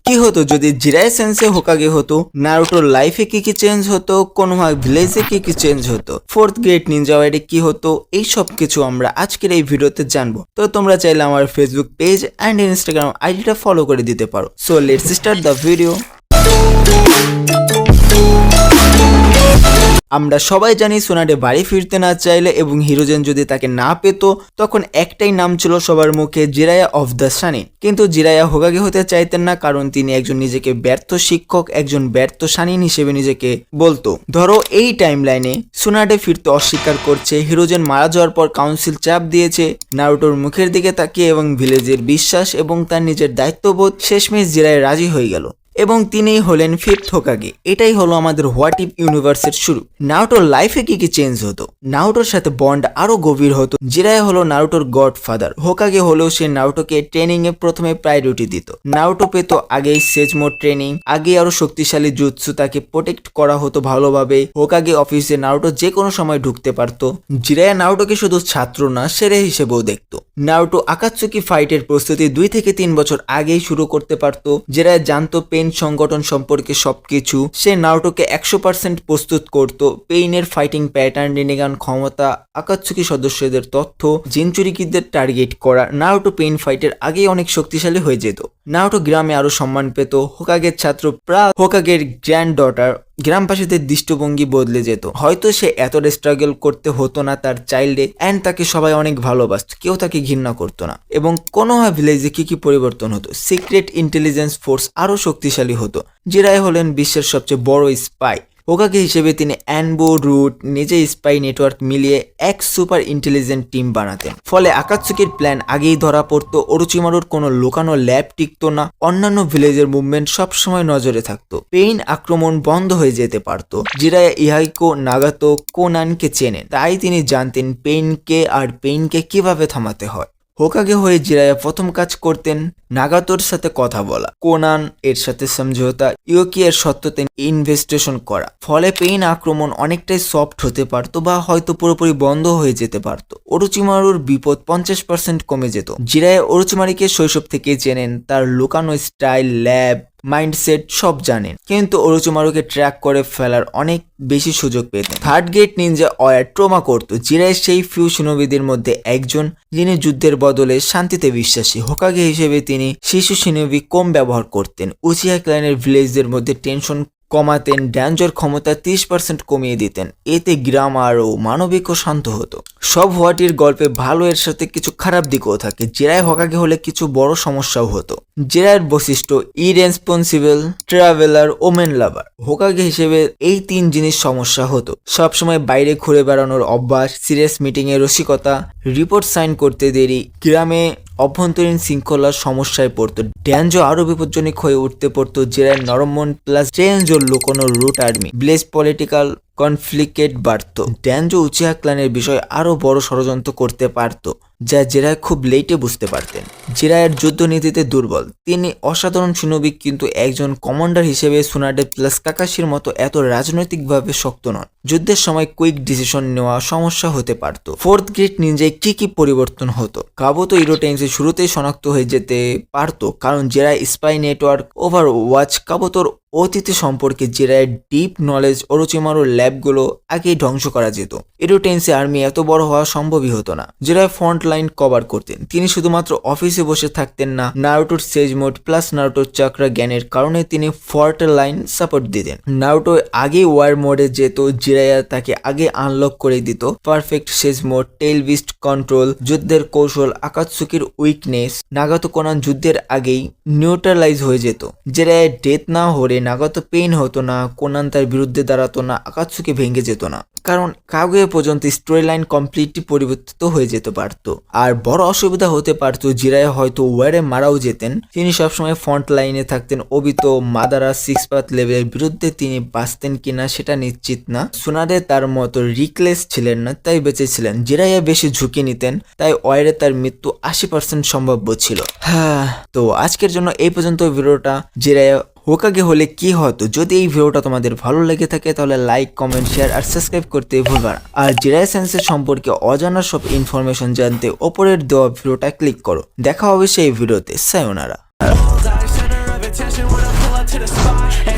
কি হতো যদি জিরায় সেন্সে হোকাগে হতো, নারুটোর লাইফে কি কি চেঞ্জ হতো, কোনোহা ভিলেজে কি কি চেঞ্জ হতো, ফোর্থ গ্রেড নিনজা ওয়ার্ডে কি হতো, এই সব কিছু আমরা আজকের এই ভিডিওতে জানবো। তো তোমরা চাইলে আমার ফেসবুক পেজ অ্যান্ড ইনস্টাগ্রাম আইডিটা ফলো করে দিতে পারো। So let's start the video. আমরা সবাই জানি সোনাডে বাড়ি ফিরতে না চাইলে এবং হিরোজেন যদি তাকে না পেত, তখন একটাই নাম ছিল সবার মুখে, জিরায়া অফ দ্য শানিন। কিন্তু জিরায়া হোকাগে হতে চাইতেন না, কারণ তিনি একজন নিজেকে ব্যর্থ শিক্ষক, একজন ব্যর্থ শানিন হিসেবে নিজেকে বলতো। ধরো এই টাইম লাইনে সোনাডে ফিরতে অস্বীকার করছে, হিরোজেন মারা যাওয়ার পর কাউন্সিল চাপ দিয়েছে, নারুটোর মুখের দিকে তাকিয়ে এবং ভিলেজের বিশ্বাস এবং তার নিজের দায়িত্ববোধ শেষমেশ জিরায় রাজি হয়ে গেল এবং তিনিই হলেন ফিফথ হোকাগে। এটাই হলো আমাদের হোয়াট ইফ ইউনিভার্সের শুরু। নারুটোর লাইফে কি কি চেঞ্জ হতো, নারুটোর সাথে বন্ড আরো গভীর হতো। জিরায়া হলো নারুটোর গডফাদার, হোকাগে হলেও সে নারুটোকে ট্রেনিং এ প্রথমে প্রায়োরিটি দিত। নারুটো পেত আগেই সেজমোড ট্রেনিং, আগে আরো শক্তিশালী জুৎসু, তাকে প্রোটেক্ট করা হতো ভালোভাবে। হোকাগে অফিসে নারুটো যে কোনো সময় ঢুকতে পারত। জিরায়া নারুটোকে শুধু ছাত্র না, সেরে হিসেবেও দেখতো। নারুটো আকাতসুকি ফাইটের প্রস্তুতি 2 থেকে 3 বছর আগেই শুরু করতে পারত। জিরায়া জানতো পেইন সংগঠন সম্পর্কে সবকিছু, সে নারুটোকে 100% প্রস্তুত করত। পেইনের ফাইটিং প্যাটার্ন, রিনেগান ক্ষমতা, আকাতসুকি সদস্যদের তথ্য, জিনচুরিকিদের টার্গেট করা। নারুটো পেইন ফাইটের আগেই অনেক শক্তিশালী হয়ে যেত। নারুটো গ্রামে আরো সম্মান পেত। হোকাগের ছাত্র হোকাগের গ্র্যান্ড ডটার, গ্রামবাসীদের দৃষ্টিভঙ্গি বদলে যেত। হয়তো সে এতটা স্ট্রাগল করতে হতো না তার চাইল্ডে, অ্যান্ড তাকে সবাই অনেক ভালোবাসত, কেউ তাকে ঘৃণা করতো না। এবং কোনোহা ভিলেজে কি কি পরিবর্তন হতো, সিক্রেট ইন্টেলিজেন্স ফোর্স আরো শক্তিশালী হতো। জিরায় হলেন বিশ্বের সবচেয়ে বড় স্পাই। হোকাগে হিসেবে তিনি অ্যানবো, রুট, নিজে স্পাই নেটওয়ার্ক মিলিয়ে এক সুপার ইন্টেলিজেন্ট টিম বানাতেন। ফলে আকাতসুকির প্ল্যান আগেই ধরা পড়তো, ওরোচিমারুর কোনো লুকানো ল্যাব টিকতো না, অন্যান্য ভিলেজের মুভমেন্ট সবসময় নজরে থাকতো। পেইন আক্রমণ বন্ধ হয়ে যেতে পারত। জিরায়া ইহাইকো, নাগাতো, কোনানকে চেনেন, তাই তিনি জানতেন পেইনকে আর পেইনকে কিভাবে থামাতে হয়। হোকাগে হয়ে জিরায়া প্রথম কাজ করতেন নাগাতোর সাথে কথা বলা, কোনান এর সাথে সমঝোতা, ইয়োকি এর সত্যতে ইনভেস্টিগেশন করা। ফলে পেইন আক্রমণ অনেকটাই সফট হতে পারত বা হয়তো পুরোপুরি বন্ধ হয়ে যেতে পারত। ওরোচিমারুর বিপদ 50% কমে যেত। জিরায়া ওরোচিমারিকে শৈশব থেকে চেনেন, তার লুকানো স্টাইল, ল্যাব, মাইন্ডসেট সব জানেন, কিন্তু ওরোচিমারুকে ট্র্যাক করে ফেলার অনেক বেশি সুযোগ পেতেন। থার্ড গ্রেড নিনজা ওয়ার ট্রমা করত। জিরায় সেই ফিউ শিনোবিদের মধ্যে একজন যিনি যুদ্ধের বদলে শান্তিতে বিশ্বাসী। হোকাগে হিসেবে তিনি শিশু শিনোবি কম ব্যবহার করতেন, উচিয়া ক্লানের ভিলেজদের মধ্যে টেনশন কমাতেন, ড্যাঞ্জর ক্ষমতা 30% কমিয়ে দিতেন। এতে গ্রাম আরও মানবিক ও শান্ত হতো। সব হোয়াটির গল্পে ভালো এর সাথে কিছু খারাপ দিকও থাকে। জেরায় হোকাগে হলে কিছু বড় সমস্যাও হতো। জেরায়ের বৈশিষ্ট্য ইরেসপন্সিবল, ট্রাভেলার, ওমেন লাভার। হোকাগে হিসেবে এই 3 জিনিস সমস্যা হতো। সবসময় বাইরে ঘুরে বেড়ানোর অভ্যাস, সিরিয়াস মিটিং এ রসিকতা, রিপোর্ট সাইন করতে দেরি, গ্রামে অভ্যন্তরীণ শৃঙ্খলার সমস্যায় পড়তো। ড্যাঞ্জো আরো বিপজ্জনক হয়ে উঠতে পড়তো। জেরায় নরম মন প্লাস ড্যাঞ্জোর লুকোনো রুট আর্মি, ব্লেজ পলিটিক্যাল কনফ্লিক্টেড বাড়ত। ড্যাঞ্জো উচিয়া ক্লানের বিষয়ে আরো বড় ষড়যন্ত্র করতে পারত, যা জেরায় খুব লেটে বুঝতে পারতেন। জেরায়ের যুদ্ধনীতিতে দুর্বল, তিনি অসাধারণ শিনোবি কিন্তু একজন কমান্ডার হিসেবে সুনাডে প্লাস কাকাশির মতো এত রাজনৈতিকভাবে শক্ত নন। যুদ্ধের সময় কুইক ডিসিশন নেওয়া সমস্যা হতে পারত। ফোর্থ গ্রেড নিনজায় কি কি পরিবর্তন হতো, কাবুতো ইরোটেন্সে শুরুতেই শনাক্ত হয়ে যেতে পারত, কারণ জেরায় স্পাই নেটওয়ার্ক, ওভার ওয়াচ, কাবুতোর অতীত সম্পর্কে জেরায়ের ডিপ নলেজ, ওরোচিমারুর ল্যাবগুলো আগেই ধ্বংস করা যেত। ইরোটেন্সে আর্মি এত বড় হওয়া সম্ভবই হতো না। জেরায় ফ্রন্ট লাইন কভার করতেন, তিনি শুধুমাত্র অফিসে বসে থাকতেন না। নারুটোর সেজ মোড প্লাস নারুটোর চক্রা জ্ঞানের কারণে তিনি ফ্রন্ট লাইন সাপোর্ট দিতেন। নারুটো আগে ওয়ার মোডে যেত, জিরায়া তাকে আগে আনলক করে দিত। পারফেক্ট সেজ মোড, টেইল বিস্ট কন্ট্রোল, যুদ্ধের কৌশল, আকাতসুকির উইকনেস। নাগাতো কোনান যুদ্ধের আগেই নিউট্রালাইজ হয়ে যেত। জেরায়ের ডেথ না হলে নাগাতো পেইন হতো না, কোনান তার বিরুদ্ধে দাঁড়াতো না, আকাতসুকি ভেঙে যেত না, কারণ কাগুয়া পর্যন্ত স্টোরি লাইন কমপ্লিটলি পরিবর্তিত হয়ে যেতে পারত। আর বড় অসুবিধা হতে পারত, জিরায়া হয়তো ওয়ারে মারাও যেতেন। তিনি সবসময় ফ্রন্ট লাইনে থাকতেন। ওবিতো, মাদারা, 6 পাথ লেভেলের বিরুদ্ধে তিনি বাঁচতেন কিনা সেটা নিশ্চিত না। সুনাডে তার মতো রিকলেস ছিলেন না, তাই বেঁচেছিলেন। জিরায়া বেশি ঝুঁকি নিতেন, তাই ওয়ারে তার মৃত্যু 80% সম্ভাব্য ছিল। তো আজকের জন্য এই পর্যন্ত ভিডিওটা। জিরায়া হোকাগে হলে কি হতো, যদি এই ভিডিওটা তোমাদের ভালো লেগে থাকে তাহলে লাইক, কমেন্ট, শেয়ার আর সাবস্ক্রাইব করতে ভুলবা না। আর জিরায়া সেন্সের সম্পর্কে অজানা সব ইনফরমেশন জানতে ওপরের দেওয়া ভিডিওটা ক্লিক করো। দেখা হবে সেই ভিডিওতে। সায়োনারা। to the spot.